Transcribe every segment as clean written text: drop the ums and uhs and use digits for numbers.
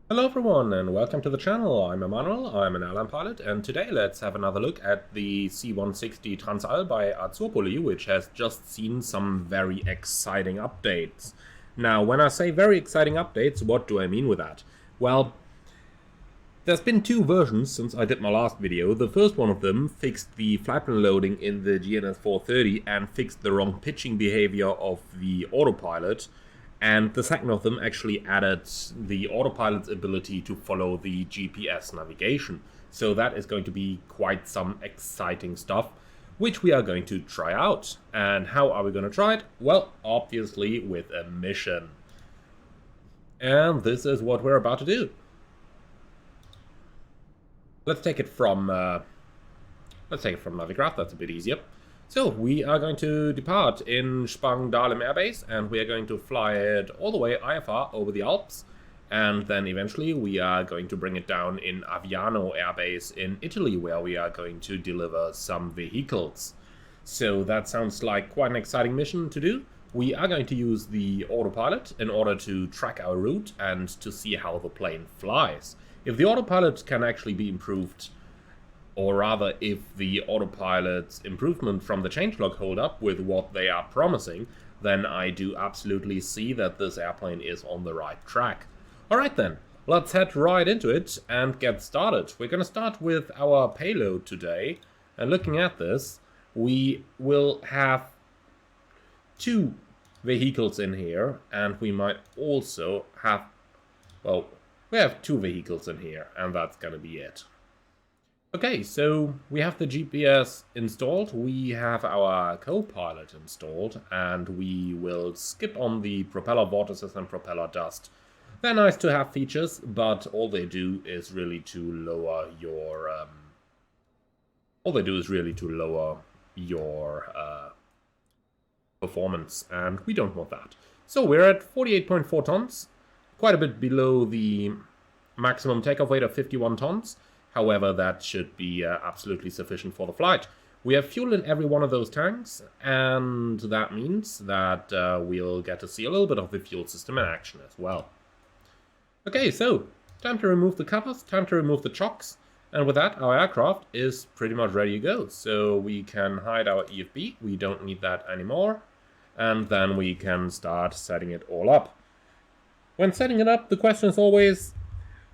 Hello everyone and welcome to the channel. I'm Emmanuel, I'm an airline pilot, and today let's have another look at the C160 Transall by Azzurpoli, which has just seen some very exciting updates. Now, when I say very exciting updates, what do I mean with that? Well, there's been two versions since I did my last video. The first one of them fixed the flight plan loading in the GNS 430 and fixed the wrong pitching behavior of the autopilot. And the second of them actually added the autopilot's ability to follow the GPS navigation. So that is going to be quite some exciting stuff, which we are going to try out. And how are we going to try it? Well, obviously with a mission. And this is what we're about to do. Let's take it from Navigraph, that's a bit easier. So we are going to depart in Spangdahlem airbase, and we are going to fly it all the way IFR over the Alps, and then eventually we are going to bring it down in Aviano airbase in Italy, where we are going to deliver some vehicles. So that sounds like quite an exciting mission to do. We are going to use the autopilot in order to track our route and to see how the plane flies. If the autopilot can actually be improved, or rather if the autopilot's improvement from the changelog hold up with what they are promising, then I do absolutely see that this airplane is on the right track. Alright then, let's head right into it and get started. We're going to start with our payload today, and looking at this, we will have two vehicles in here, and we might also have, well, we have two vehicles in here, and that's going to be it. Okay, so we have the GPS installed, we have our co-pilot installed, and we will skip on the propeller vortices and propeller dust. They're nice to have features, but all they do is really to lower your performance, and we don't want that. So we're at 48.4 tons, quite a bit below the maximum takeoff weight of 51 tons. However, that should be absolutely sufficient for the flight. We have fuel in every one of those tanks, and that means that we'll get to see a little bit of the fuel system in action as well. Okay, so time to remove the covers, time to remove the chocks, and with that our aircraft is pretty much ready to go. So we can hide our EFB, we don't need that anymore, and then we can start setting it all up. When setting it up, the question is always,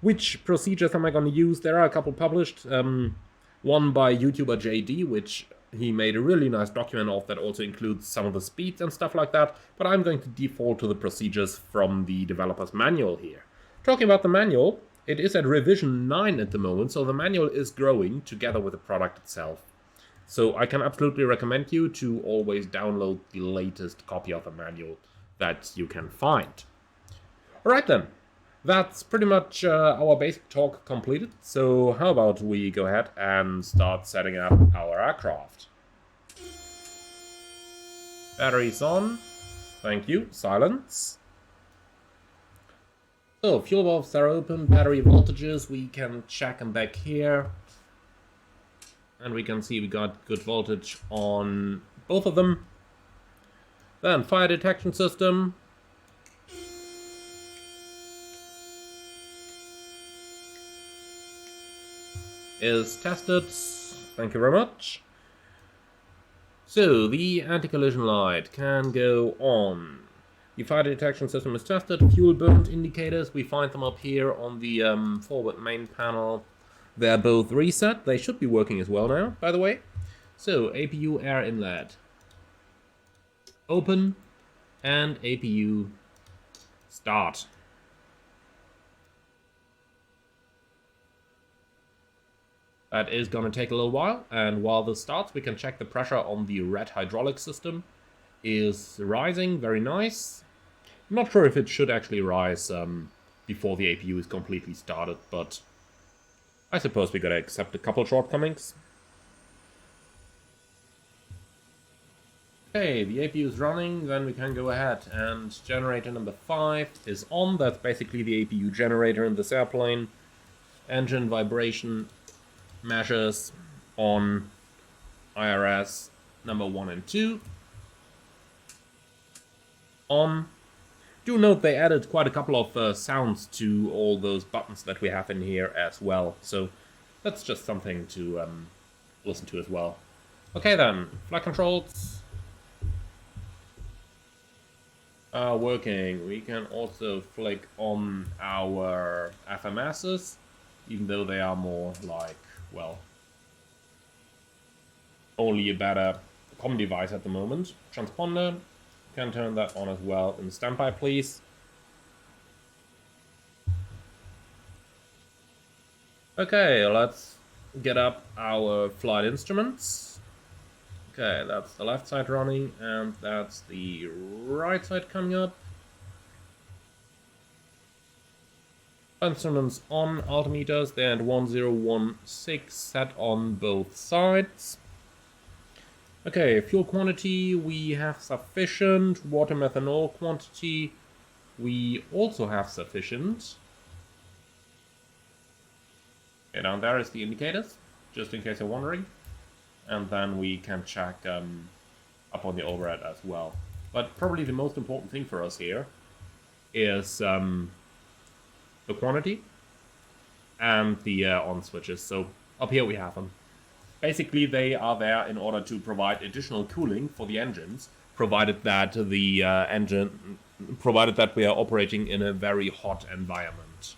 which procedures am I going to use? There are a couple published, one by YouTuber JD, which he made a really nice document of that also includes some of the speeds and stuff like that, but I'm going to default to the procedures from the developer's manual here. Talking about the manual, it is at revision 9 at the moment, so the manual is growing together with the product itself. So I can absolutely recommend you to always download the latest copy of the manual that you can find. Alright then. That's pretty much our basic talk completed, so how about we go ahead and start setting up our aircraft. Batteries on, thank you, silence. So, fuel valves are open, battery voltages, we can check them back here. And we can see we got good voltage on both of them. Then, fire detection system. Is tested. Thank you very much. So the anti-collision light can go on. The fire detection system is tested. Fuel burnt indicators, we find them up here on the forward main panel. They're both reset. They should be working as well now, by the way. So APU air inlet open and APU start. That is going to take a little while, and while this starts, we can check the pressure on the red hydraulic system is rising, very nice. I'm not sure if it should actually rise before the APU is completely started, but I suppose we gotta accept a couple shortcomings. Okay, the APU is running, then we can go ahead and generator number 5 is on. That's basically the APU generator in this airplane. Engine vibration measures on IRS number 1 and 2 on. Do note they added quite a couple of sounds to all those buttons that we have in here as well. So that's just something to listen to as well. Okay then, flight controls are working. We can also flick on our FMSs, even though they are more like, well, only a better comm device at the moment. Transponder, can turn that on as well. In standby, please. Okay, let's get up our flight instruments. Okay, that's the left side running, and that's the right side coming up. Instruments on, altimeters, they're at 1016, set on both sides. Okay, fuel quantity, we have sufficient. Water methanol quantity, we also have sufficient. Okay, down there is the indicators, just in case you're wondering. And then we can check up on the overhead as well. But probably the most important thing for us here is the quantity and the on switches. So up here we have them. Basically they are there in order to provide additional cooling for the engines, provided that the provided that we are operating in a very hot environment.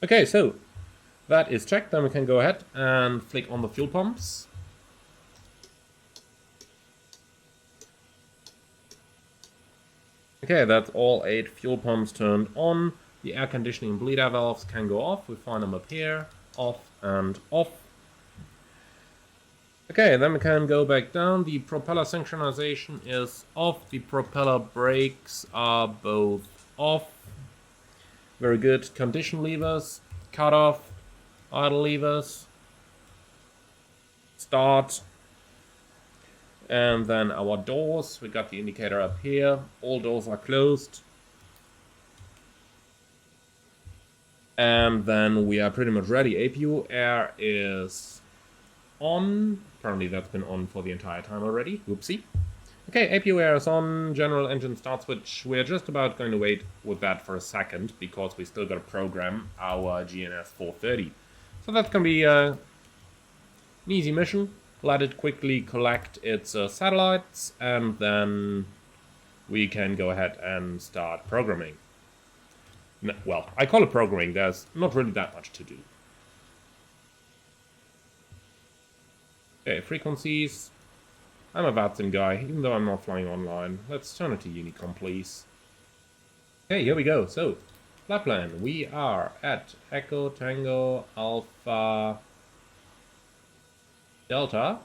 Okay, so that is checked. Then we can go ahead and flick on the fuel pumps. Okay, that's all 8 fuel pumps turned on. The air conditioning bleed air valves can go off. We find them up here, off and off. Okay, then we can go back down. The propeller synchronization is off. The propeller brakes are both off. Very good. Condition levers, cut off, idle levers, start. And then our doors, we got the indicator up here. All doors are closed. And then we are pretty much ready. APU air is on. Apparently that's been on for the entire time already. Whoopsie. Okay, APU air is on. General engine start switch. We're just about going to wait with that for a second because we still got to program our GNS 430. So that's going to be an easy mission. Let it quickly collect its satellites, and then we can go ahead and start programming. No, well, I call it programming, there's not really that much to do. Okay, frequencies. I'm a VATSIM guy, even though I'm not flying online. Let's turn it to Unicom, please. Okay, here we go. So, flight plan. We are at Echo Tango Alpha Delta,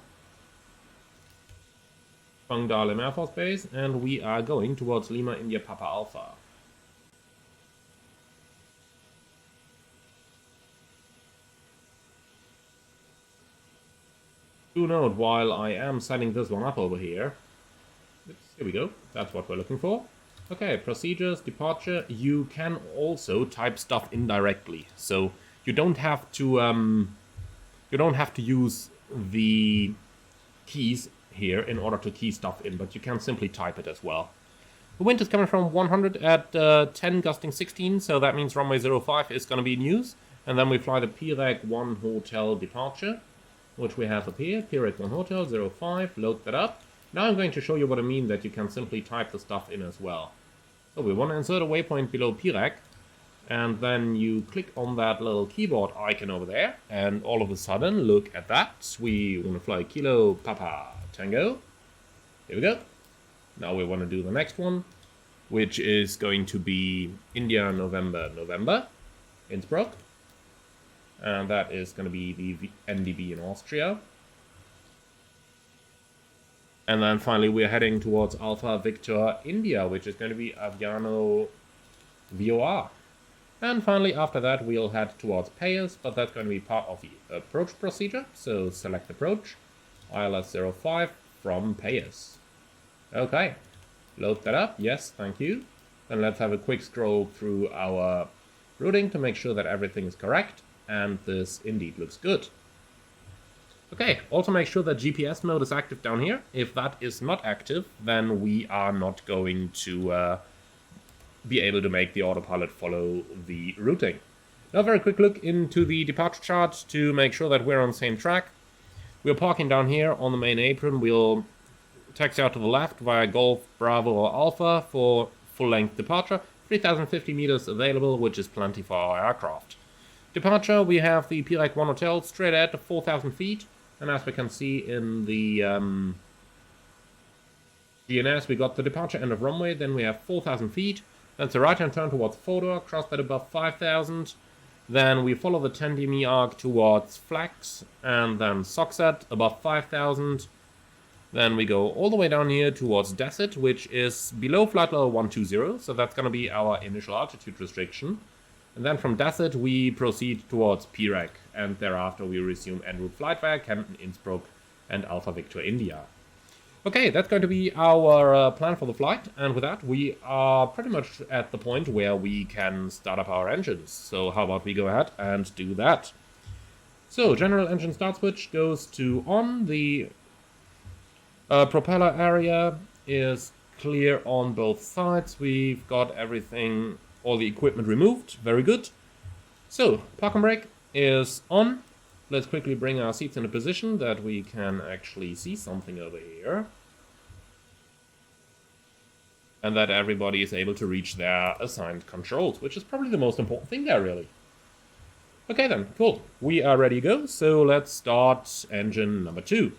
Spangdahlem Air Force Base, and we are going towards Lima India Papa Alpha. Do note, while I am setting this one up over here, here we go, that's what we're looking for. Okay, procedures, departure, you can also type stuff indirectly, so you don't have to use the keys here in order to key stuff in, but you can simply type it as well. The wind is coming from 100 at 10 gusting 16, so that means runway 05 is going to be in use. And then we fly the PREG 1 Hotel departure, which we have up here, PREG 1 Hotel 05, load that up. Now I'm going to show you what I mean that you can simply type the stuff in as well. So we want to insert a waypoint below PREG, and then you click on that little keyboard icon over there, and all of a sudden, look at that. We want to fly Kilo Papa Tango. Here we go. Now we want to do the next one, which is going to be India November November, Innsbruck. And that is going to be the NDB in Austria. And then finally we're heading towards Alpha Victor India, which is going to be Aviano VOR. And finally, after that, we'll head towards Payas, but that's going to be part of the approach procedure. So select approach, ILS 05 from Payas. Okay, load that up. Yes, thank you. Then let's have a quick scroll through our routing to make sure that everything is correct. And this indeed looks good. Okay, also make sure that GPS mode is active down here. If that is not active, then we are not going to be able to make the autopilot follow the routing. Now a very quick look into the departure chart to make sure that we're on the same track. We're parking down here on the main apron. We'll taxi out to the left via Golf, Bravo or Alpha for full-length departure. 3,050 meters available, which is plenty for our aircraft. Departure, we have the Pirec 1 hotel straight at 4,000 feet. And as we can see in the GNS, we got the departure end of runway. Then we have 4,000 feet. That's a right-hand turn towards Fodor, cross that above 5,000. Then we follow the 10 demi arc towards Flax, and then Soxat above 5,000. Then we go all the way down here towards Desert, which is below flight level 120, so that's going to be our initial altitude restriction. And then from Desert we proceed towards Pirec, and thereafter we resume en route flight via Camden, Innsbruck, and Alpha Victor India. Okay, that's going to be our plan for the flight, and with that we are pretty much at the point where we can start up our engines. So how about we go ahead and do that. So general engine start switch goes to on. The propeller area is clear on both sides. We've got everything, all the equipment removed, very good. So park and brake is on. Let's quickly bring our seats in a position that we can actually see something over here. And that everybody is able to reach their assigned controls, which is probably the most important thing there, really. Okay then, cool. We are ready to go, so let's start engine number 2.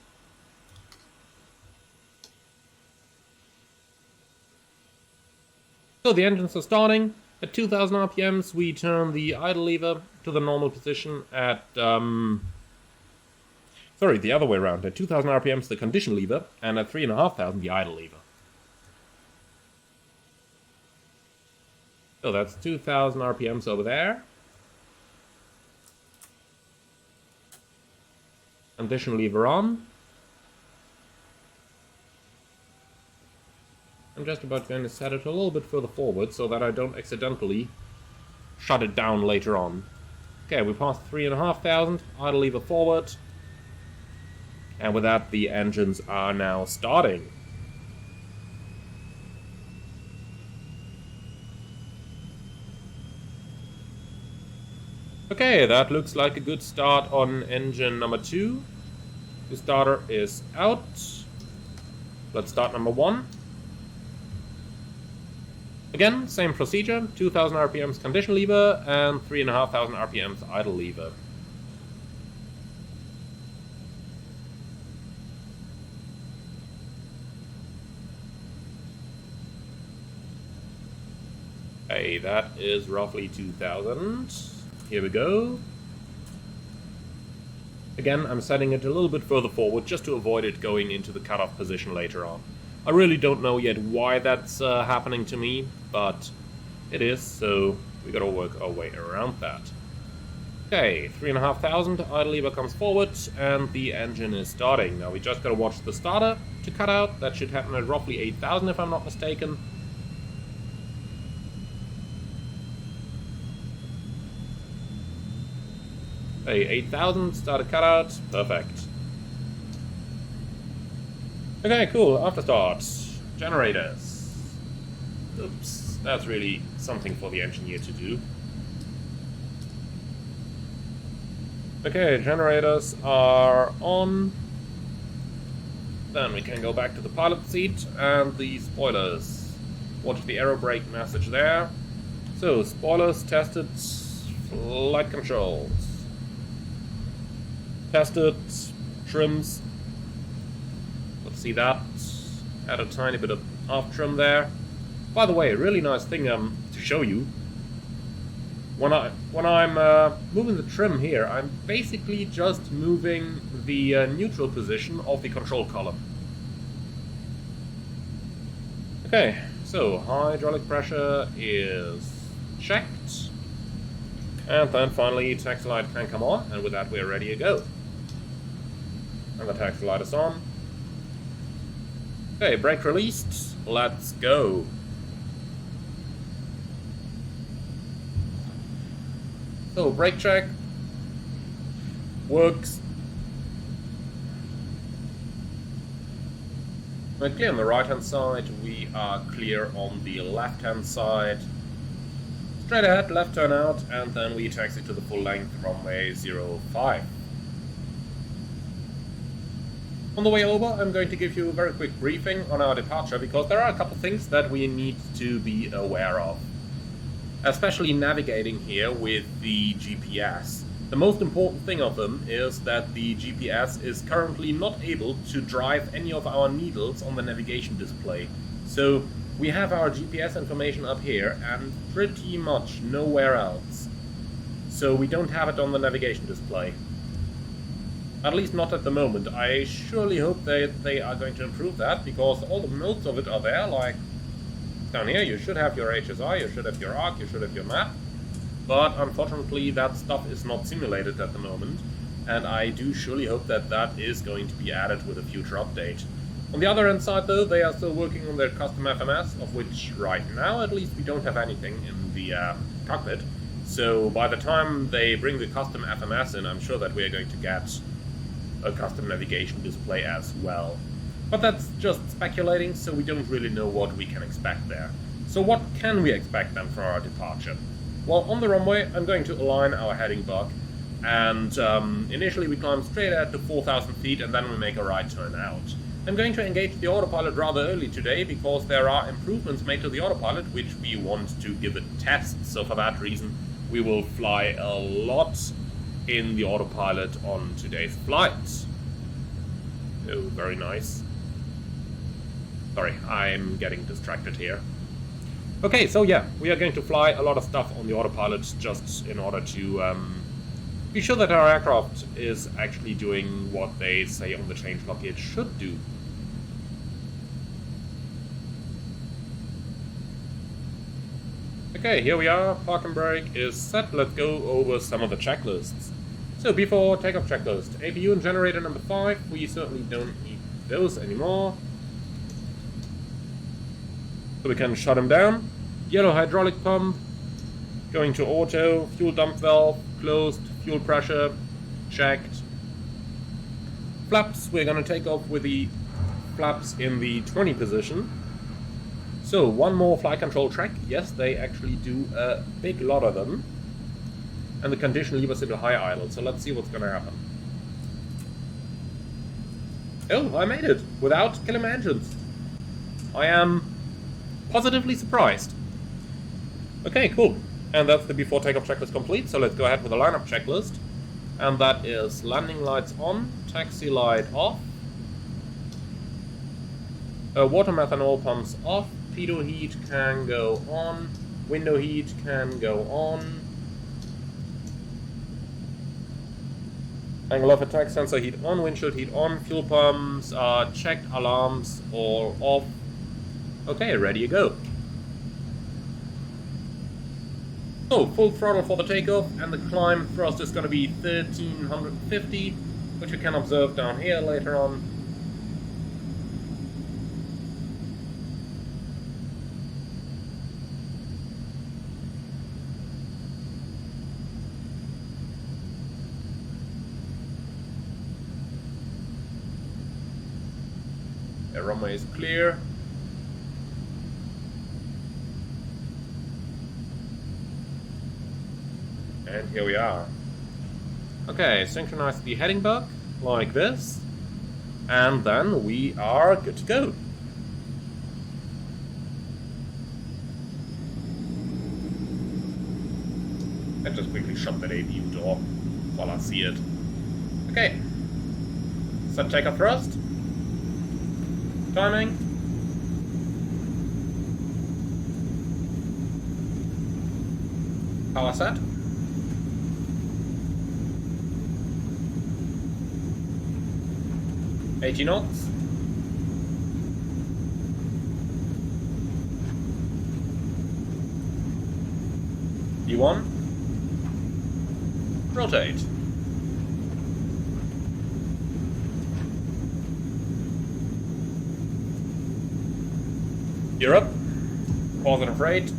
So the engines are starting. At 2000 RPMs, we turn the idle lever to the normal position at... sorry, the other way around. At 2000 RPMs, the condition lever, and at 3,500, the idle lever. So that's 2000 RPMs over there. Condition lever on. I'm just about going to set it a little bit further forward so that I don't accidentally shut it down later on. Okay, we passed 3,500, idle lever forward. And with that, the engines are now starting. Okay, that looks like a good start on engine number 2. The starter is out. Let's start number 1. Again, same procedure, 2000 RPMs condition lever and 3,500 RPMs idle lever. Okay, that is roughly 2000. Here we go. Again, I'm setting it a little bit further forward just to avoid it going into the cutoff position later on. I really don't know yet why that's happening to me, but it is, so we gotta work our way around that. Okay, 3,500, idle lever comes forward, and the engine is starting. Now we just gotta watch the starter to cut out. That should happen at roughly 8,000 if I'm not mistaken. Okay, 8,000, starter cutout, perfect. Okay, cool, after start. Generators. Oops, that's really something for the engineer to do. Okay, generators are on. Then we can go back to the pilot seat and the spoilers. Watch the aero brake message there. So, spoilers tested, flight controls. Tested, trims. Let's see that. Add a tiny bit of aft trim there. By the way, really nice thing to show you. When I'm moving the trim here, I'm basically just moving the neutral position of the control column. Okay, so hydraulic pressure is checked. And then finally taxi light can come on, and with that we're ready to go. And the taxi light is on. Okay, brake released. Let's go. So, brake check. Works. We're clear on the right hand side. We are clear on the left hand side. Straight ahead, left turn out, and then we taxi to the full length runway 05. On the way over, I'm going to give you a very quick briefing on our departure, because there are a couple things that we need to be aware of. Especially navigating here with the GPS. The most important thing of them is that the GPS is currently not able to drive any of our needles on the navigation display. So we have our GPS information up here and pretty much nowhere else. So we don't have it on the navigation display. At least not at the moment. I surely hope that they are going to improve that, because all the notes of it are there, like down here you should have your HSI, you should have your ARC, you should have your map. But unfortunately that stuff is not simulated at the moment, and I do surely hope that that is going to be added with a future update. On the other hand side though, they are still working on their custom FMS, of which right now at least we don't have anything in the cockpit. So by the time they bring the custom FMS in, I'm sure that we are going to get a custom navigation display as well. But that's just speculating, so we don't really know what we can expect there. So what can we expect then for our departure? Well, on the runway, I'm going to align our heading buck, and initially we climb straight ahead to 4,000 feet, and then we make a right turn out. I'm going to engage the autopilot rather early today, because there are improvements made to the autopilot, which we want to give a test, so for that reason we will fly a lot in the autopilot on today's flight. Oh, very nice. Sorry, I'm getting distracted here. Okay, so yeah, we are going to fly a lot of stuff on the autopilot just in order to be sure that our aircraft is actually doing what they say on the changelog it should do. Okay, here we are, park and brake is set. Let's go over some of the checklists. So before takeoff checklist, APU and generator number 5, we certainly don't need those anymore. So we can shut them down. Yellow hydraulic pump, going to auto, fuel dump valve, closed, fuel pressure, checked. Flaps, we're going to take off with the flaps in the 20 position. So one more flight control track. Yes, they actually do a big lot of them. And the condition leaves us into high idle, so let's see what's going to happen. Oh, I made it without killing my engines. I am positively surprised. Okay, cool. And that's the before takeoff checklist complete, so let's go ahead with the lineup checklist. And that is landing lights on, taxi light off, water methanol pumps off, pitot heat can go on, window heat can go on, angle of attack sensor heat on, windshield heat on, fuel pumps are checked, alarms all off. Okay, ready to go. So, full throttle for the takeoff, and the climb thrust is going to be 1350, which you can observe down here later on. The runway is clear. And here we are. Okay, synchronize the heading buck like this, and then we are good to go. Let's just quickly shut that APU door while I see it. Okay. Set takeoff thrust. Timing. Power set. $80 knots. D1. Rotate. Gear up. Positive rate.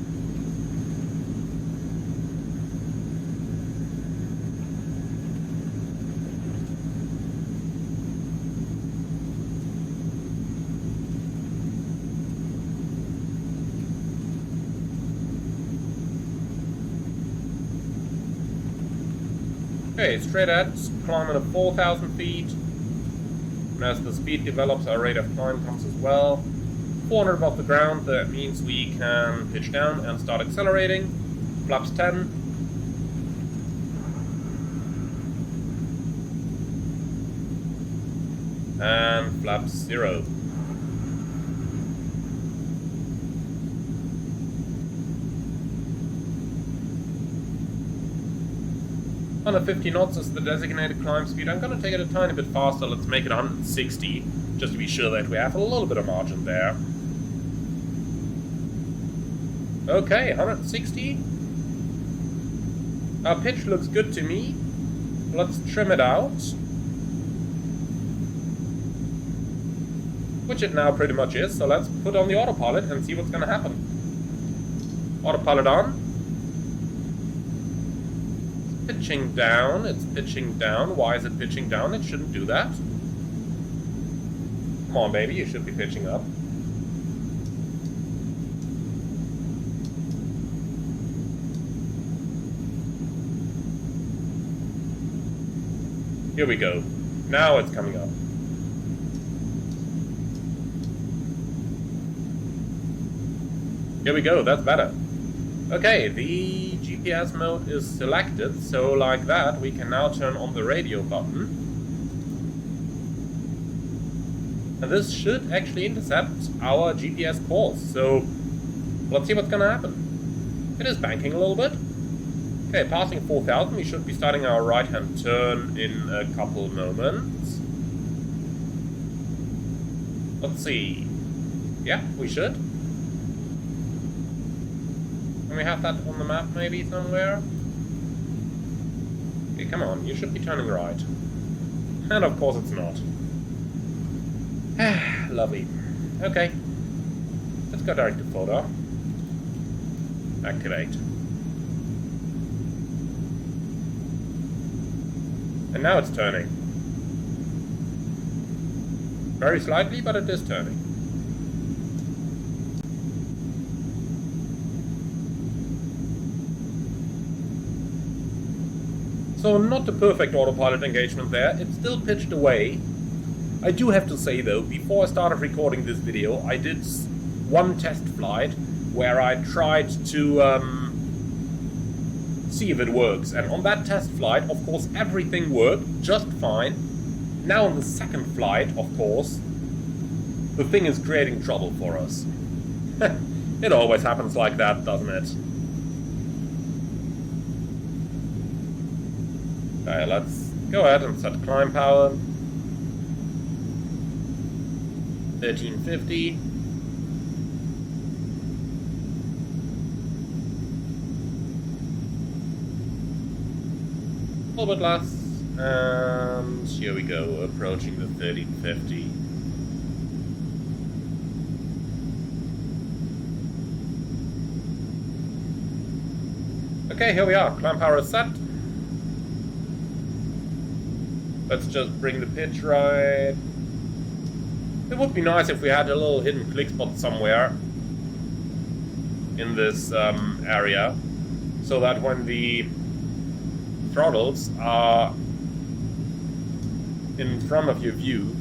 Okay, straight ahead, climbing at 4,000 feet. And as the speed develops, our rate of climb comes as well. 400 above the ground, that means we can pitch down and start accelerating. Flaps 10. And flaps 0. Under 50 knots is the designated climb speed. I'm going to take it a tiny bit faster. Let's make it 160, just to be sure that we have a little bit of margin there. Okay, 160. Our pitch looks good to me. Let's trim it out. Which it now pretty much is, so let's put on the autopilot and see what's going to happen. Autopilot on. Pitching down, it's pitching down. Why is it pitching down? It shouldn't do that. Come on, baby, you should be pitching up. Here we go. Now it's coming up. Here we go, that's better. Okay, the GPS mode is selected, so like that we can now turn on the radio button. And this should actually intercept our GPS course, so let's see what's gonna happen. It is banking a little bit. Okay, passing 4,000, we should be starting our right-hand turn in a couple moments. Let's see. Yeah, we should. Can we have that on the map maybe somewhere? Okay, come on, you should be turning right. And of course it's not. Lovely. Okay. Let's go direct to photo. Activate. And now it's turning. Very slightly, but it is turning. So not the perfect autopilot engagement there, it's still pitched away. I do have to say though, before I started recording this video, I did one test flight where I tried to see if it works. And on that test flight, of course, everything worked just fine. Now on the second flight, of course, the thing is creating trouble for us. It always happens like that, doesn't it? Okay, let's go ahead and set climb power. 1350. A little bit less. And here we go, approaching the 1350. Okay, here we are. Climb power is set. Let's just bring the pitch right. It would be nice if we had a little hidden click spot somewhere in this area, so that when the throttles are in front of your view,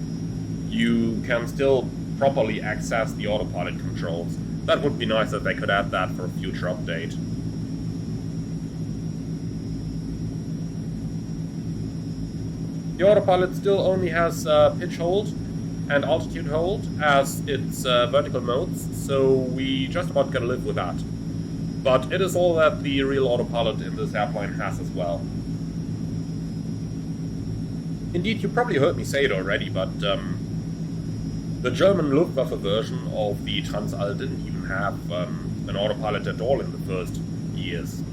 you can still properly access the autopilot controls. That would be nice if they could add that for a future update. The autopilot still only has pitch hold and altitude hold as its vertical modes, so we just about gotta live with that. But it is all that the real autopilot in this airplane has as well. Indeed, you probably heard me say it already, but the German Luftwaffe version of the Transall didn't even have an autopilot at all in the first years.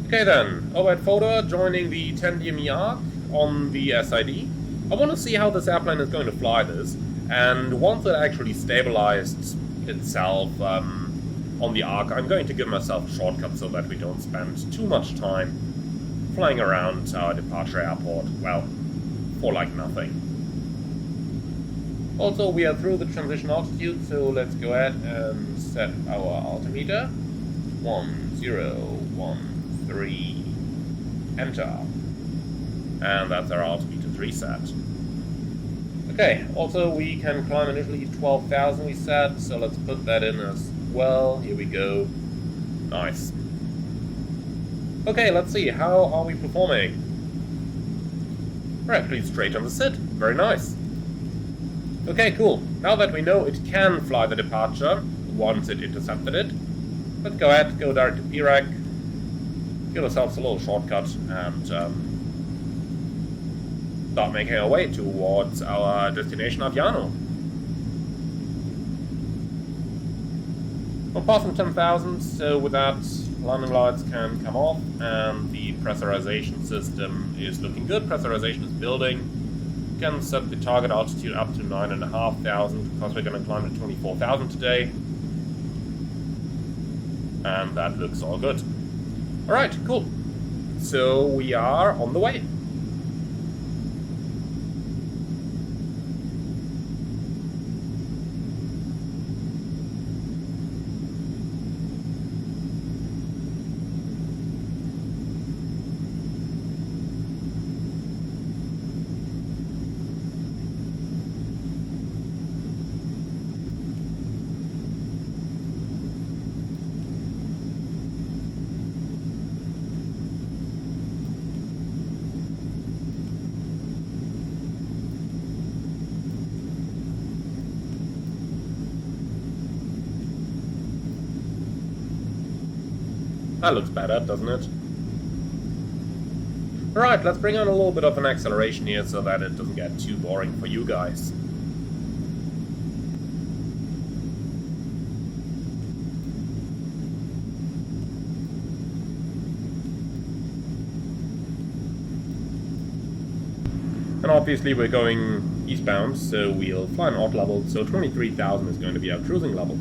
Okay then, over at Photo, joining the 10 DME arc on the SID. I want to see how this airplane is going to fly this, and once it actually stabilized itself on the arc, I'm going to give myself a shortcut so that we don't spend too much time flying around our departure airport, well, for like nothing. Also, we are through the transition altitude, so let's go ahead and set our altimeter. 1013, enter. And that's our altimeter reset. Okay, also we can climb initially 12,000 we set, so let's put that in as well. Here we go. Nice. Okay, let's see, how are we performing? We're actually straight on the sit. Very nice. Okay, cool. Now that we know it can fly the departure once it intercepted it, let's go ahead, go direct to PREC, give ourselves a little shortcut, and start making our way towards our destination Aviano. We're passing 10,000, so with that, landing lights can come off, and the pressurization system is looking good. Pressurization is building. We can set the target altitude up to 9,500, because we're going to climb to 24,000 today. And that looks all good. Alright, cool. So we are on the way. That looks better, doesn't it? Alright, let's bring on a little bit of an acceleration here so that it doesn't get too boring for you guys. And obviously we're going eastbound, so we'll fly an odd level, so 23,000 is going to be our cruising level.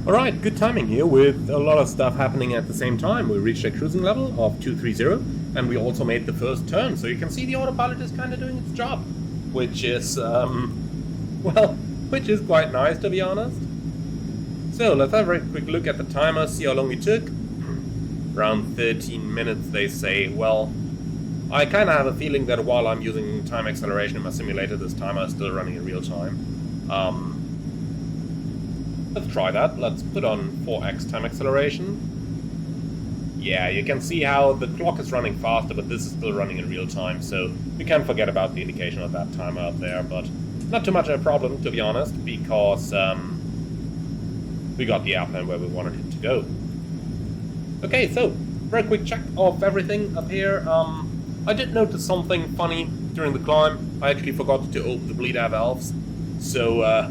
Alright, good timing here with a lot of stuff happening at the same time. We reached a cruising level of 230 and we also made the first turn, so you can see the autopilot is kind of doing its job, which is, well, which is quite nice to be honest. So let's have a very quick look at the timer, see how long we took. Around 13 minutes they say. Well, I kind of have a feeling that while I'm using time acceleration in my simulator, this timer is still running in real time. Let's try that. Let's put on 4x time acceleration. Yeah, you can see how the clock is running faster, but this is still running in real time, so we can forget about the indication of that timer out there, but not too much of a problem, to be honest, because we got the airplane where we wanted it to go. Okay, so, very quick check of everything up here. I did notice something funny during the climb. I actually forgot to open the bleed air valves, so,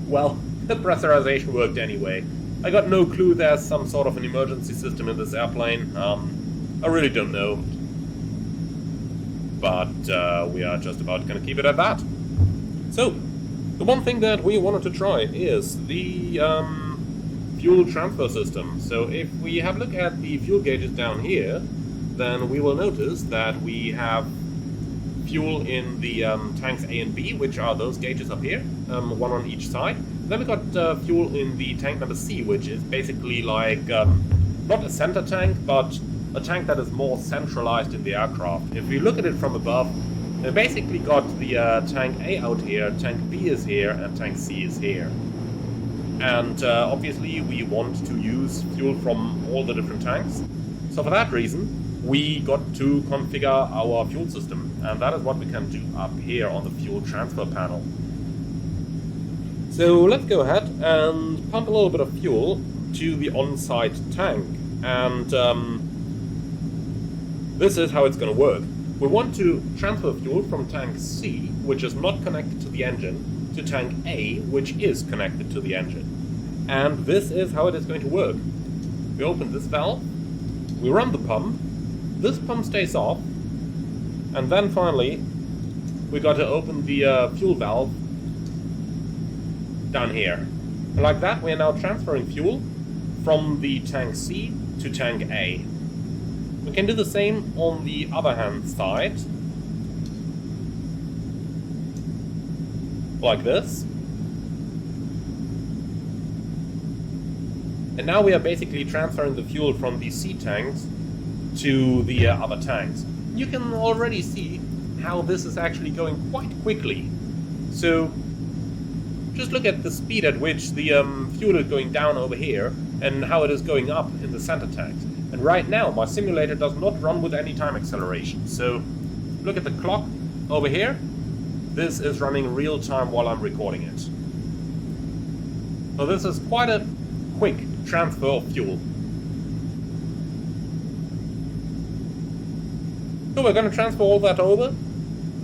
well, the pressurization worked anyway. I got no clue there's some sort of an emergency system in this airplane. I really don't know. But we are just about going to keep it at that. So, the one thing that we wanted to try is the fuel transfer system. So if we have a look at the fuel gauges down here, then we will notice that we have fuel in the tanks A and B, which are those gauges up here, one on each side. Then we got fuel in the tank number C, which is basically like, not a center tank, but a tank that is more centralized in the aircraft. If we look at it from above, we basically got the tank A out here, tank B is here, and tank C is here. And obviously we want to use fuel from all the different tanks. So for that reason, we got to configure our fuel system, and that is what we can do up here on the fuel transfer panel. So let's go ahead and pump a little bit of fuel to the on-site tank, and this is how it's going to work. We want to transfer fuel from tank C, which is not connected to the engine, to tank A, which is connected to the engine. And this is how it is going to work. We open this valve, we run the pump, this pump stays off, and then finally we got to open the fuel valve down here. And like that, we are now transferring fuel from the tank C to tank A. We can do the same on the other hand side. Like this. And now we are basically transferring the fuel from the C tanks to the other tanks. You can already see how this is actually going quite quickly. So just look at the speed at which the fuel is going down over here and how it is going up in the center tanks. And right now my simulator does not run with any time acceleration. So look at the clock over here. This is running real time while I'm recording it. So this is quite a quick transfer of fuel. So we're going to transfer all that over,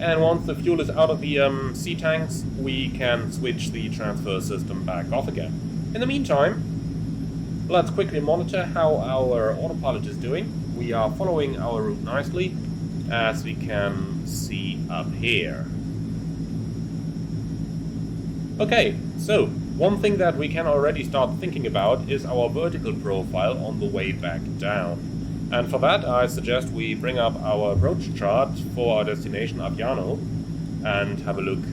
and once the fuel is out of the C tanks, we can switch the transfer system back off again. In the meantime, let's quickly monitor how our autopilot is doing. We are following our route nicely, as we can see up here. Okay, so one thing that we can already start thinking about is our vertical profile on the way back down. And for that, I suggest we bring up our approach chart for our destination Aviano and have a look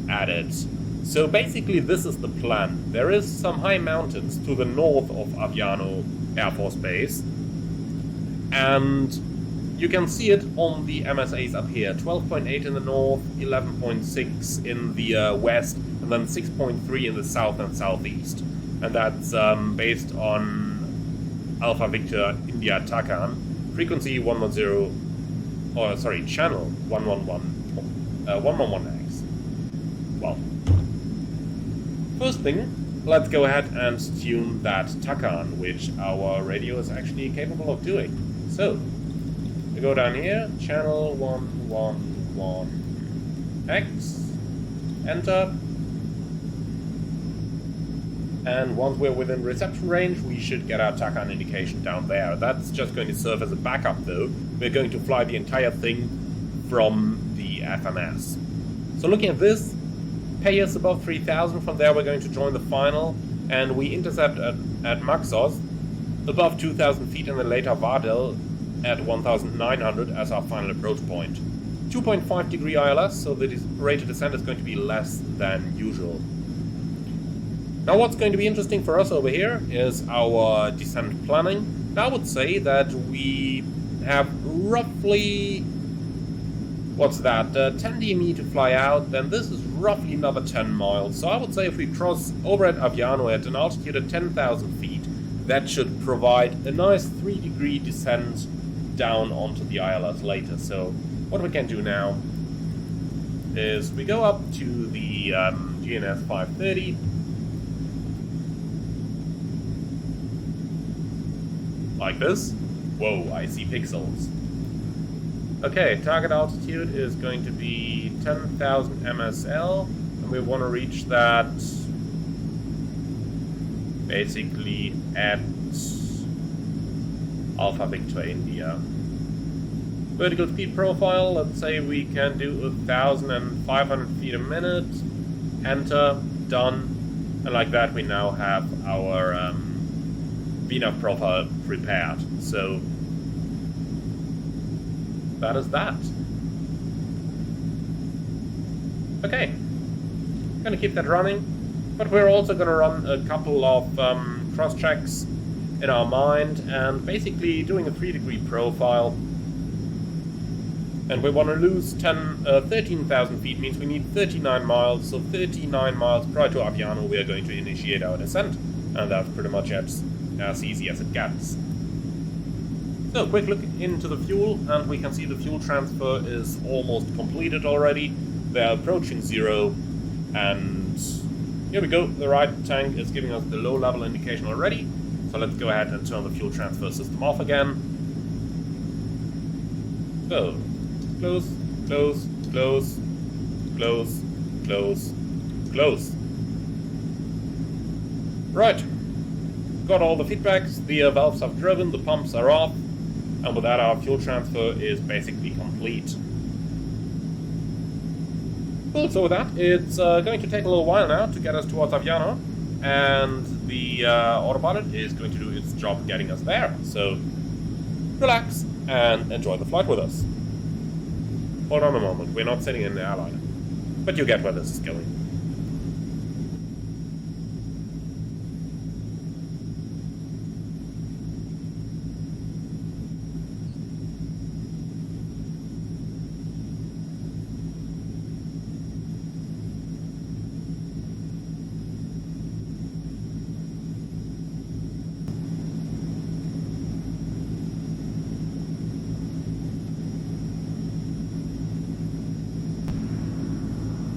at it. So basically this is the plan. There is some high mountains to the north of Aviano Air Force Base, and you can see it on the MSAs up here. 12.8 in the north, 11.6 in the west, and then 6.3 in the south and southeast. And that's based on Alpha Victor India Takan, frequency 110, or sorry, channel 111X. Well, first thing, let's go ahead and tune that Takan, which our radio is actually capable of doing. So, we go down here, channel 111X, enter. And once we're within reception range, we should get our Takan indication down there. That's just going to serve as a backup though. We're going to fly the entire thing from the FMS. So looking at this, pay us above 3,000, from there we're going to join the final, and we intercept at Maxos above 2,000 feet and then later Vardel at 1,900 as our final approach point. 2.5 degree ILS, so the rate of descent is going to be less than usual. Now what's going to be interesting for us over here is our descent planning. Now I would say that we have roughly, what's that, 10 DME to fly out, then this is roughly another 10 miles. So I would say if we cross over at Aviano at an altitude of 10,000 feet, that should provide a nice 3 degree descent down onto the ILS later. So what we can do now is we go up to the GNS 530, like this. Whoa, I see pixels. Okay, target altitude is going to be 10,000 MSL, and we want to reach that basically at Alpha Victor India. Vertical speed profile, let's say we can do 1,500 feet a minute. Enter, done, and like that we now have our VNAV profile prepared. So that is that. Okay, gonna keep that running, but we're also gonna run a couple of cross checks in our mind and basically doing a 3 degree profile. And we want to lose 13,000 feet, means we need 39 miles, so 39 miles prior to Aviano we are going to initiate our descent, and that's pretty much as easy as it gets. So, quick look into the fuel, and we can see the fuel transfer is almost completed already. They're approaching zero, and here we go, the right tank is giving us the low level indication already, so let's go ahead and turn the fuel transfer system off again. So, close, close, close, close, close, close. Right, got all the feedbacks, the valves have driven, the pumps are off, and with that our fuel transfer is basically complete. Cool, so with that, it's going to take a little while now to get us towards Aviano, and the autopilot is going to do its job getting us there. So relax and enjoy the flight with us. Hold on a moment, we're not sitting in the airline, but you get where this is going.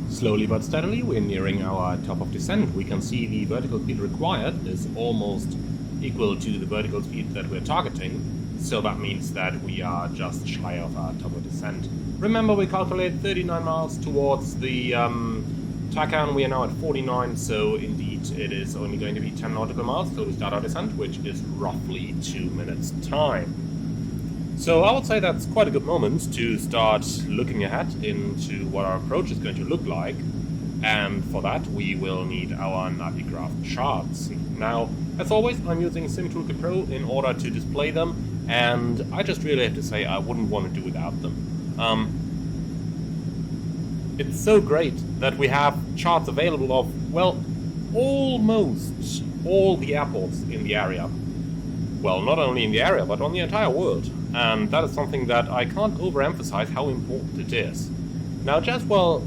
Slowly but steadily, we're nearing our top of descent. We can see the vertical speed required is almost equal to the vertical speed that we're targeting. So that means that we are just shy of our top of descent. Remember, we calculate 39 miles towards the Takeoff. We are now at 49, so indeed it is only going to be 10 nautical miles till we start our descent, which is roughly 2 minutes time. So I would say that's quite a good moment to start looking ahead into what our approach is going to look like, and for that we will need our Navigraph charts. Now, as always, I'm using SimToolkit Pro in order to display them, and I just really have to say I wouldn't want to do without them. It's so great that we have charts available of, well, almost all the airports in the area. Well, not only in the area, but on the entire world. And that is something that I can't overemphasize how important it is. Now, just while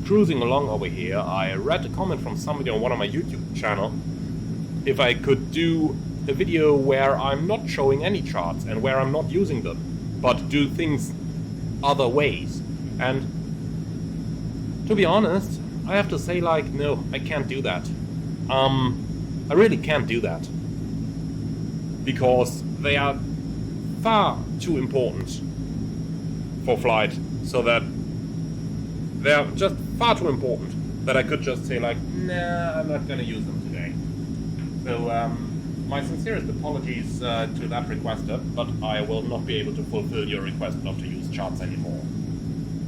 cruising along over here, I read a comment from somebody on one of my YouTube channel if I could do a video where I'm not showing any charts and where I'm not using them, but do things other ways. And to be honest, I have to say, like, no, I can't do that. I really can't do that. Because they are far too important for flight, so that they are just far too important that I could just say, like, nah, I'm not going to use them today. So my sincerest apologies to that requester, but I will not be able to fulfill your request not to use charts anymore.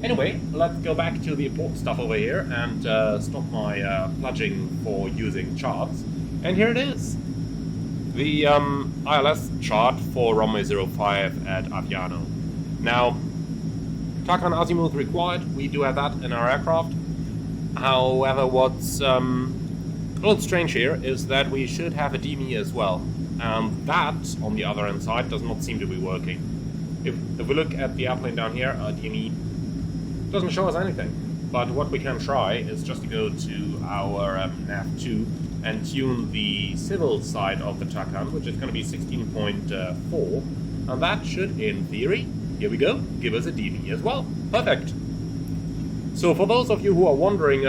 Anyway, let's go back to the important stuff over here and stop my pledging for using charts. And here it is. The ILS chart for runway 05 at Aviano. Now, Takeoff azimuth required, we do have that in our aircraft. However, what's a little strange here is that we should have a DME as well. And that, on the other hand side, does not seem to be working. If we look at the airplane down here, our DME doesn't show us anything. But what we can try is just to go to our nav2 and tune the civil side of the Takeoff, which is going to be 16.4, and that should, in theory, here we go, give us a DME as well. Perfect. So for those of you who are wondering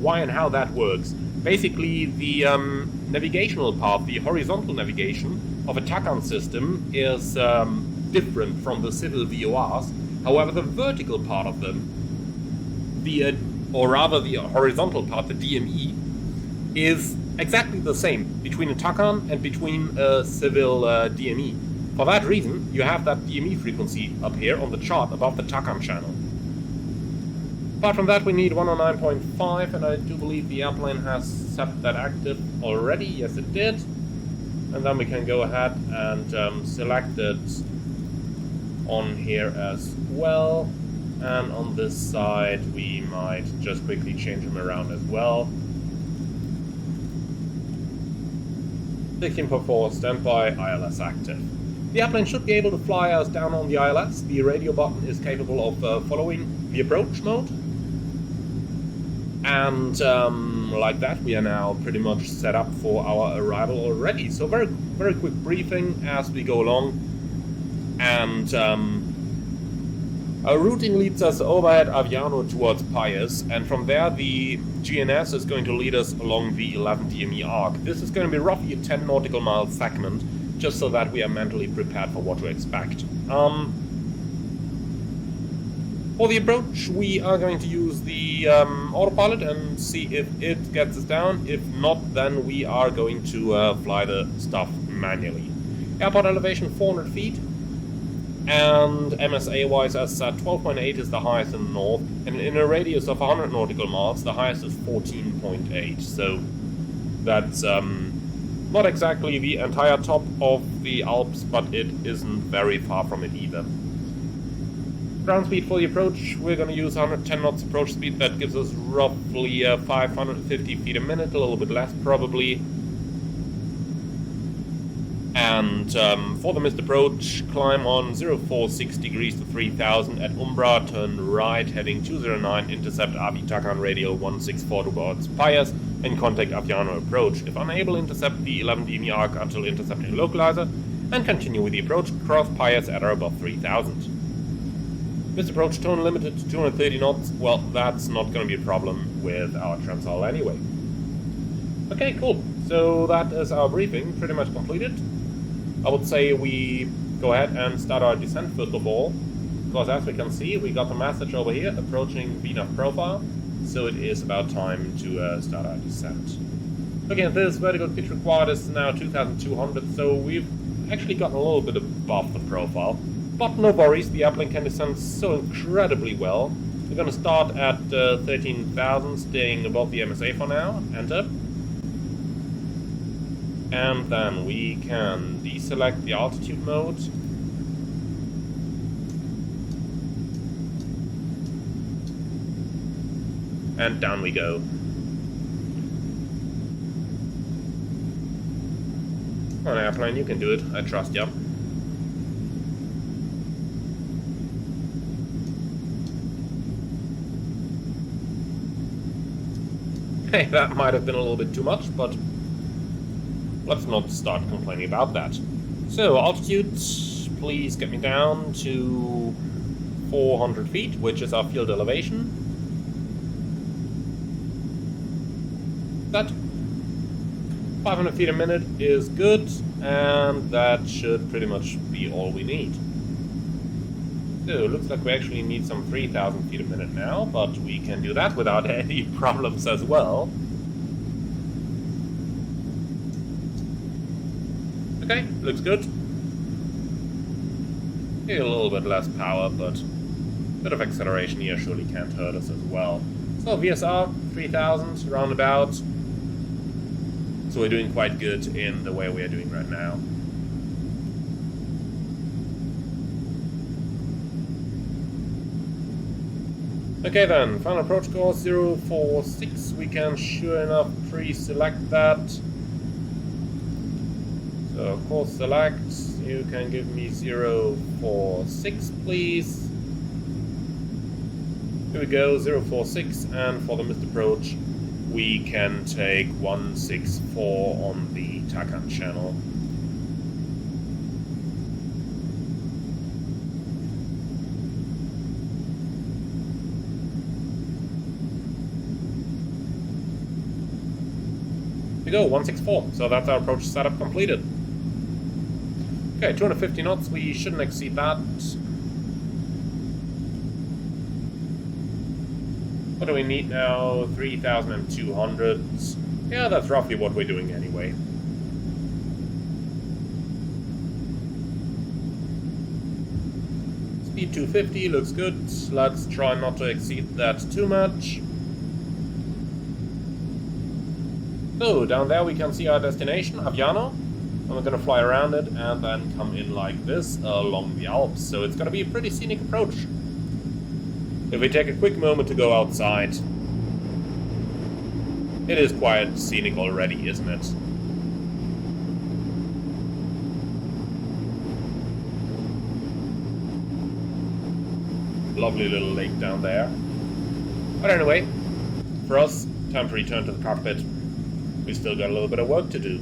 why and how that works, basically the navigational part, the horizontal navigation of a Takeoff system is different from the civil VORs. However, the vertical part of them, or rather the horizontal part, the DME, is exactly the same between a Takeoff and between a civil DME. For that reason, you have that DME frequency up here on the chart above the Takeoff channel. Apart from that, we need 109.5, and I do believe the airplane has set that active already. Yes, it did. And then we can go ahead and select it on here as well. And on this side, we might just quickly change them around as well. 16.4 standby, ILS active. The airplane should be able to fly us down on the ILS. The radio button is capable of following the approach mode. And like that, we are now pretty much set up for our arrival already. So very, very quick briefing as we go along. And our routing leads us overhead Aviano towards Pius, and from there the GNS is going to lead us along the 11 DME arc. This is going to be roughly a 10 nautical mile segment, just so that we are mentally prepared for what to expect. For the approach, we are going to use the autopilot and see if it gets us down. If not, then we are going to fly the stuff manually. Airport elevation 400 feet. And MSA-wise, as said, 12.8 is the highest in the north, and in a radius of 100 nautical miles, the highest is 14.8. So that's not exactly the entire top of the Alps, but it isn't very far from it either. Ground speed for the approach, we're going to use 110 knots approach speed. That gives us roughly 550 feet a minute, a little bit less probably. And for the missed approach, climb on 0460 degrees to 3000 at Umbra, turn right, heading 209, intercept Takan radial 164 towards Pius, and contact Aviano approach. If unable, intercept the 11 dm arc until intercepting localizer, and continue with the approach, cross Pius at or above 3000. Missed approach, tone limited to 230 knots, well, that's not going to be a problem with our Transall anyway. Okay, cool. So that is our briefing, pretty much completed. I would say we go ahead and start our descent first of all, because as we can see, we got a message over here approaching VNAV profile, so it is about time to start our descent. Okay, this vertical pitch required is now 2200, so we've actually gotten a little bit above the profile, but no worries, the uplink can descend so incredibly well. We're going to start at 13,000, staying above the MSA for now, enter. And then we can deselect the altitude mode. And down we go. Come on, Airplane, you can do it. I trust you. Hey, that might have been a little bit too much, but let's not start complaining about that. So, altitude, please get me down to 400 feet, which is our field elevation. That 500 feet a minute is good, and that should pretty much be all we need. So, looks like we actually need some 3,000 feet a minute now, but we can do that without any problems as well. Okay, looks good. Maybe a little bit less power, but a bit of acceleration here surely can't hurt us as well. So VSR, 3000, roundabout. So we're doing quite good in the way we are doing right now. Okay then, final approach course 046. We can sure enough pre-select that. So course select, you can give me 046 please. Here we go, 046, and for the missed approach we can take 164 on the Takan channel. Here we go, 164, so that's our approach setup completed. Okay, 250 knots, we shouldn't exceed that. What do we need now? 3,200. Yeah, that's roughly what we're doing anyway. Speed 250, looks good. Let's try not to exceed that too much. So, down there we can see our destination, Aviano. And we're going to fly around it and then come in like this along the Alps. So it's going to be a pretty scenic approach. If we take a quick moment to go outside, it is quite scenic already, isn't it? Lovely little lake down there. But anyway, for us, time to return to the cockpit. We still got a little bit of work to do.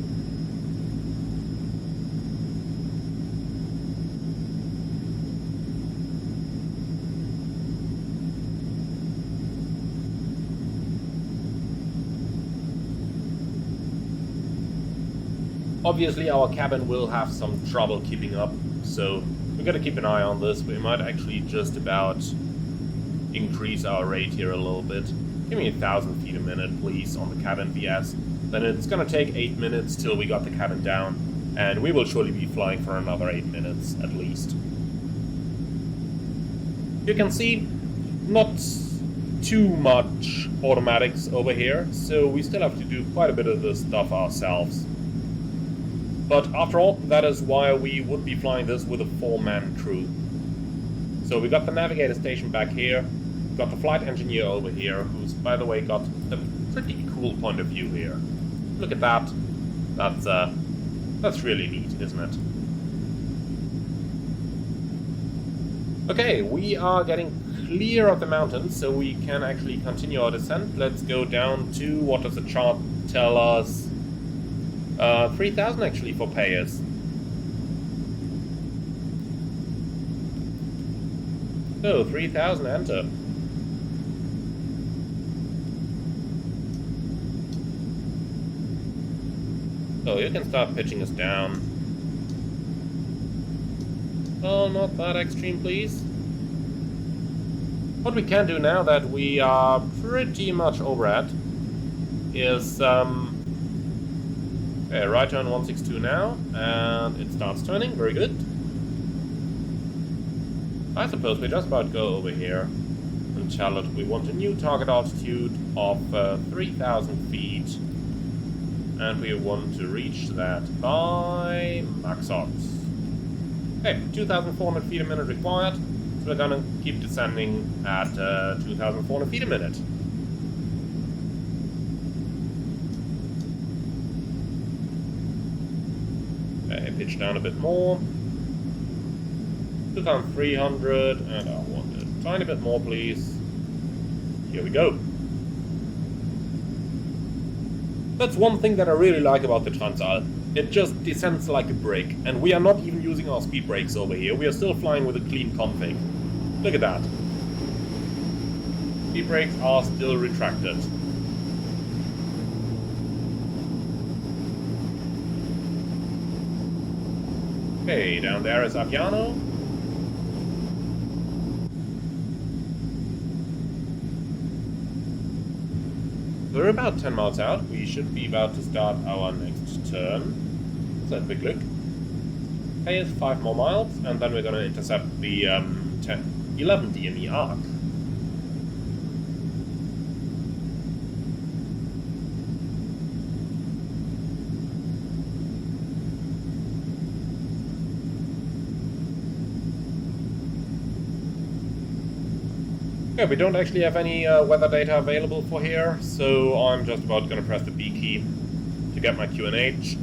Obviously our cabin will have some trouble keeping up, so we gotta keep an eye on this. We might actually just about increase our rate here a little bit. Give me 1,000 feet a minute, please, on the cabin VS. Then it's gonna take 8 minutes till we got the cabin down, and we will surely be flying for another 8 minutes at least. You can see not too much automatics over here, so we still have to do quite a bit of this stuff ourselves. But after all, that is why we would be flying this with a 4-man crew. So we got the navigator station back here, got the flight engineer over here, who's, by the way, got a pretty cool point of view here. Look at that. That's really neat, isn't it? Okay, we are getting clear of the mountains, so we can actually continue our descent. Let's go down to, what does the chart tell us? 3,000 actually for payers. So, 3,000, enter. So you can start pitching us down. Oh, not that extreme, please. What we can do now that we are pretty much over at is right turn 162 now, and it starts turning. Very good. I suppose we're just about to go over here. In Charlotte, we want a new target altitude of 3,000 feet. And we want to reach that by max odds. Okay, 2,400 feet a minute required. So we're gonna keep descending at 2,400 feet a minute. Okay, pitch down a bit more. 2,300, and I want a tiny bit more, please. Here we go. That's one thing that I really like about the Transall. It just descends like a brick, and we are not even using our speed brakes over here. We are still flying with a clean config. Look at that. Speed brakes are still retracted. Okay, down there is Aviano. We're about 10 miles out. We should be about to start our next turn. Let's have a quick look. Okay, it's 5 more miles, and then we're going to intercept the 11 DME arc. Yeah, we don't actually have any weather data available for here, so I'm just about going to press the B key to get my QNH.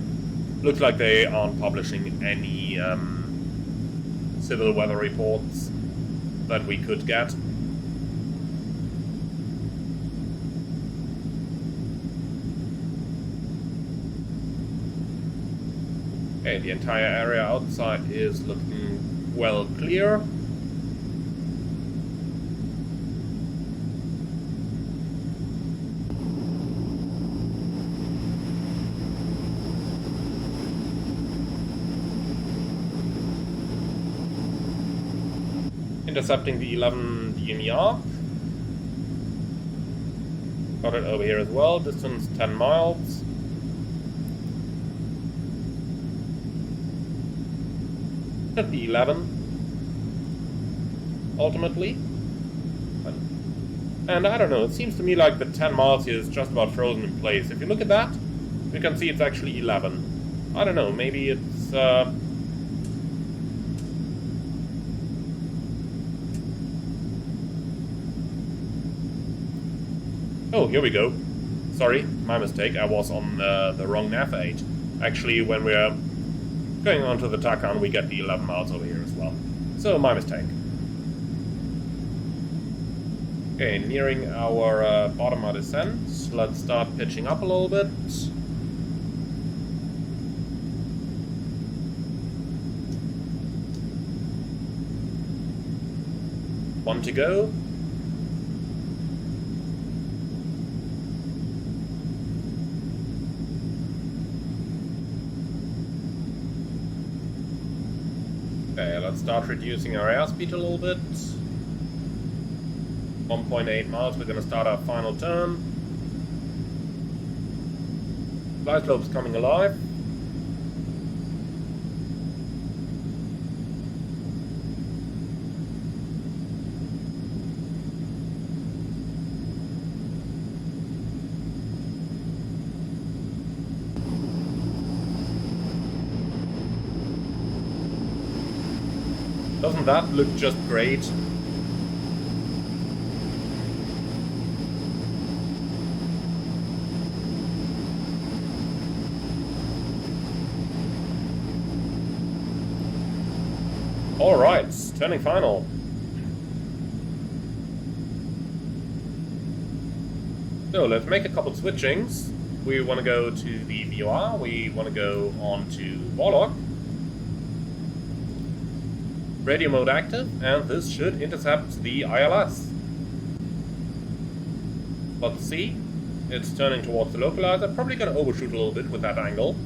Looks like they aren't publishing any civil weather reports that we could get. Okay, the entire area outside is looking well clear. Intercepting the 11 DME arc. Got it over here as well. Distance 10 miles. At the 11. Ultimately. And I don't know, it seems to me like the 10 miles here is just about frozen in place. If you look at that, you can see it's actually 11. I don't know, maybe it's oh, here we go. Sorry, my mistake. I was on the wrong nav aid. Actually, when we're going on to the Takeoff, we get the 11 miles over here as well. So, my mistake. Okay, nearing our bottom of descent. Let's start pitching up a little bit. One to go. Okay, let's start reducing our airspeed a little bit. 1.8 miles, we're going to start our final turn. Glide slope's coming alive. Doesn't that look just great? Alright, turning final. So let's make a couple switchings. We want to go to the VOR, we want to go on to Warthog. Radio mode active, and this should intercept the ILS. Let's see. It's turning towards the localizer. Probably going to overshoot a little bit with that angle.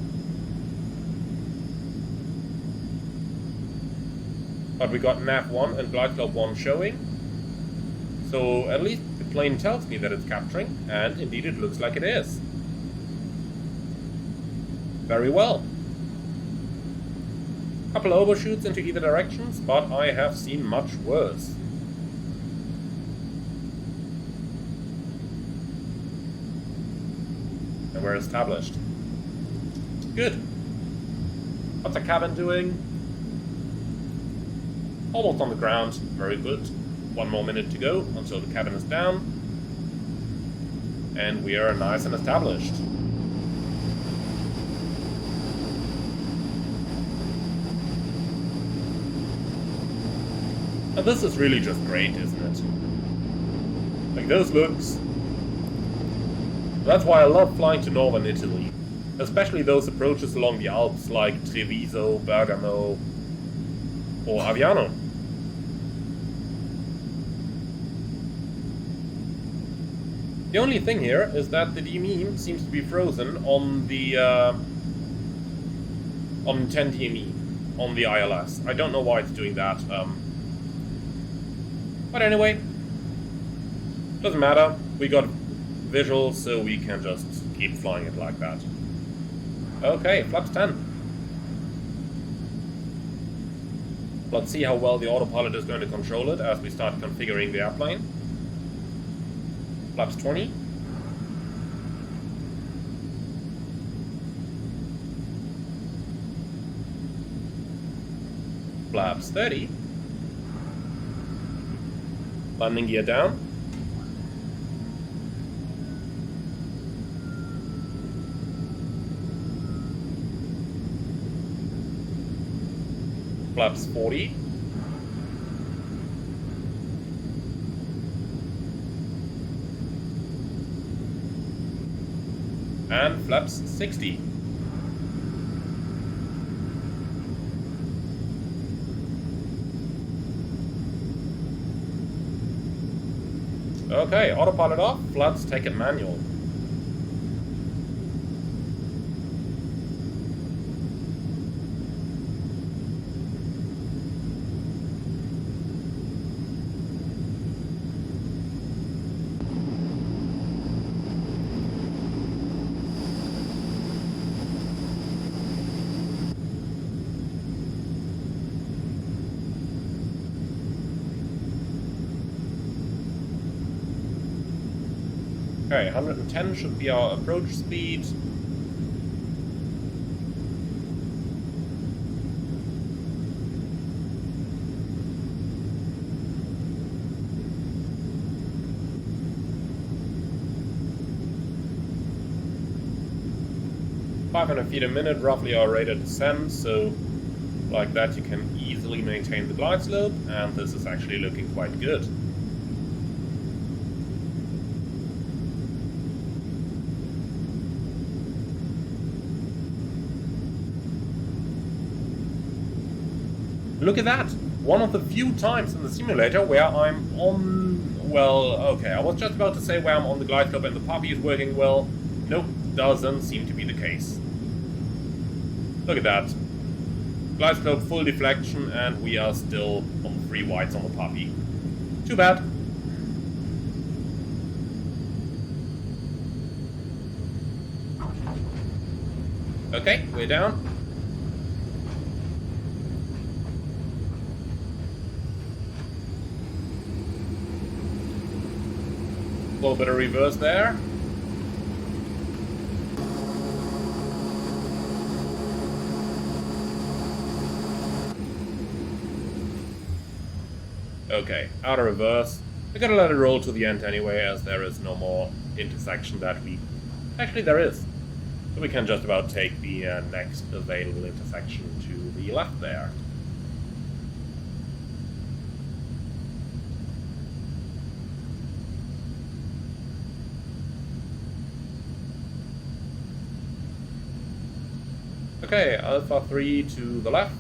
But we got nav1 and glide slope 1 showing. So at least the plane tells me that it's capturing, and indeed it looks like it is. Very well. Couple overshoots into either directions, but I have seen much worse. And we're established. Good. What's the cabin doing? Almost on the ground. Very good. 1 more minute to go until the cabin is down. And we are nice and established. And this is really just great, isn't it? Like those looks. That's why I love flying to northern Italy. Especially those approaches along the Alps like Treviso, Bergamo, or Aviano. The only thing here is that the DME seems to be frozen on the on 10 DME on the ILS. I don't know why it's doing that. But anyway, doesn't matter. We got visuals, so we can just keep flying it like that. Okay, flaps 10. Let's see how well the autopilot is going to control it as we start configuring the airplane. Flaps 20. Flaps 30. Landing gear down. Flaps 40. And flaps 60. Okay, autopilot off, let's take it manual. Okay, 110 should be our approach speed. .500 feet a minute, roughly our rate of descent, so like that you can easily maintain the glide slope, and this is actually looking quite good. Look at that! One of the few times in the simulator where I'm on... Well, okay, I was just about to say where I'm on the glide slope and the puppy is working well. Nope, doesn't seem to be the case. Look at that. Glide slope full deflection and we are still on 3 whites on the puppy. Too bad. Okay, we're down. A little bit of reverse there. Okay, out of reverse. I gotta let it roll to the end anyway, as there is no more intersection that we... Actually, there is. So we can just about take the next available intersection to the left there. Okay, Alpha 3 to the left.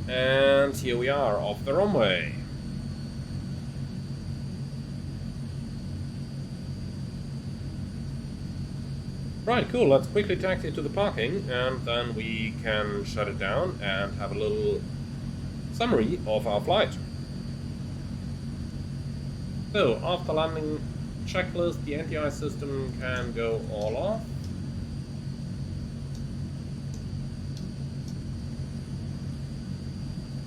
And here we are, off the runway. Right, cool, let's quickly taxi to the parking, and then we can shut it down and have a little summary of our flight. So, after landing checklist, the anti-eye system can go all off.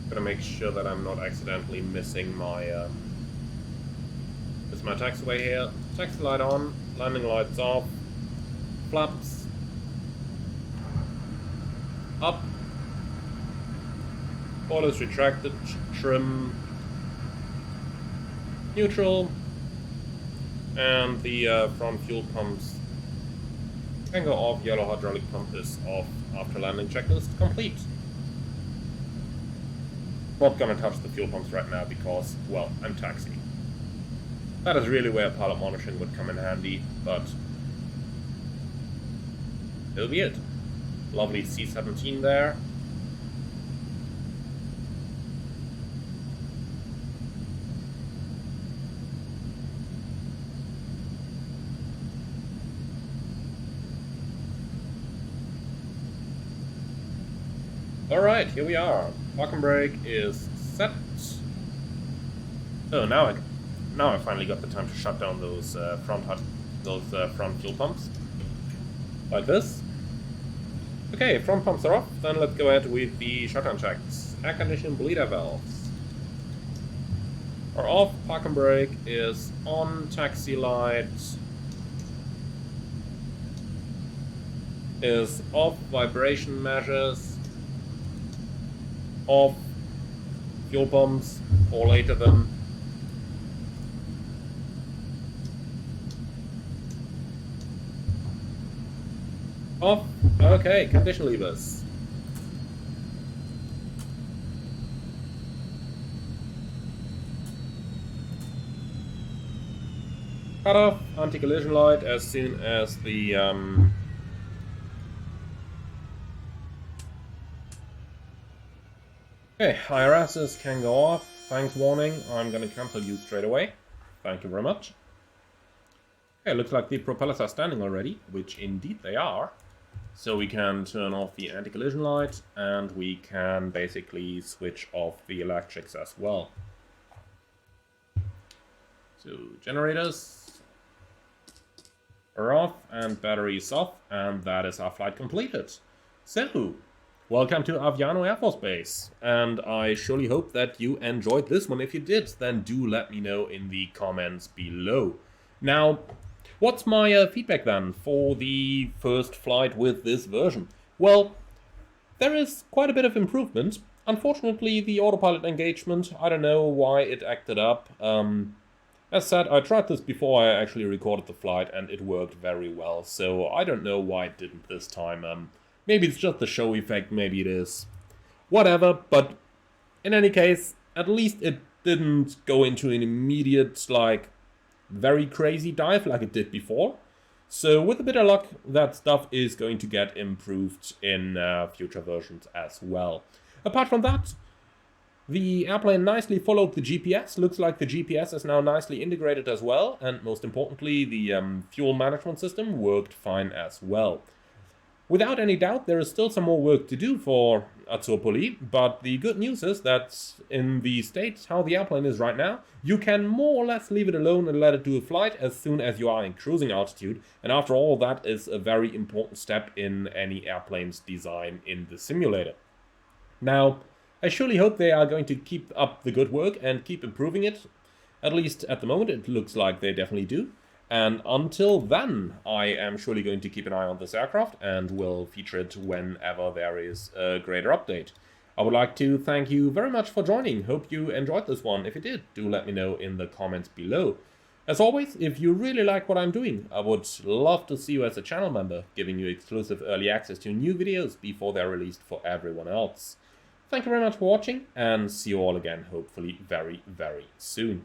Gotta make sure that I'm not accidentally missing my taxiway here. Taxi light on, landing lights off. Flaps up, spoilers retracted, trim, neutral, and the front fuel pumps can go off. Yellow hydraulic pump is off after landing checklist complete. Not gonna touch the fuel pumps right now because, well, I'm taxiing. That is really where pilot monitoring would come in handy, but it'll be it. Lovely C-17 there. Alright, here we are. Parking brake is set. Oh, now I finally got the time to shut down those front fuel pumps. Like this. Okay, front pumps are off, then let's go ahead with the shutdown checks. Air conditioning bleeder valves are off, parking brake is on, taxi light is off, vibration measures off, fuel pumps, all 8 of them. Off. Okay, condition levers. Cut off anti-collision light as soon as the Okay, IRSs can go off. Thanks, warning. I'm gonna cancel you straight away. Thank you very much. Okay, looks like the propellers are standing already, which indeed they are. So we can turn off the anti-collision light, and we can basically switch off the electrics as well. So generators are off, and batteries off, and that is our flight completed. So, welcome to Aviano Air Force Base, and I surely hope that you enjoyed this one. If you did, then do let me know in the comments below. Now, what's my feedback then for the first flight with this version? Well, there is quite a bit of improvement. Unfortunately, the autopilot engagement, I don't know why it acted up. As said, I tried this before I actually recorded the flight and it worked very well, so I don't know why it didn't this time. Maybe it's just the show effect, maybe it is. Whatever, but in any case, at least it didn't go into an immediate, like, very crazy dive like it did before. So with a bit of luck, that stuff is going to get improved in future versions as well. Apart from that, the airplane nicely followed the GPS. Looks like the GPS is now nicely integrated as well. And most importantly, the fuel management system worked fine as well. Without any doubt, there is still some more work to do for Azzurpoli, but the good news is that in the state how the airplane is right now, you can more or less leave it alone and let it do a flight as soon as you are in cruising altitude, and after all, that is a very important step in any airplane's design in the simulator. Now, I surely hope they are going to keep up the good work and keep improving it. At least at the moment, it looks like they definitely do. And until then, I am surely going to keep an eye on this aircraft and will feature it whenever there is a greater update. I would like to thank you very much for joining. Hope you enjoyed this one. If you did, do let me know in the comments below. As always, if you really like what I'm doing, I would love to see you as a channel member, giving you exclusive early access to new videos before they're released for everyone else. Thank you very much for watching, and see you all again, hopefully very, very soon.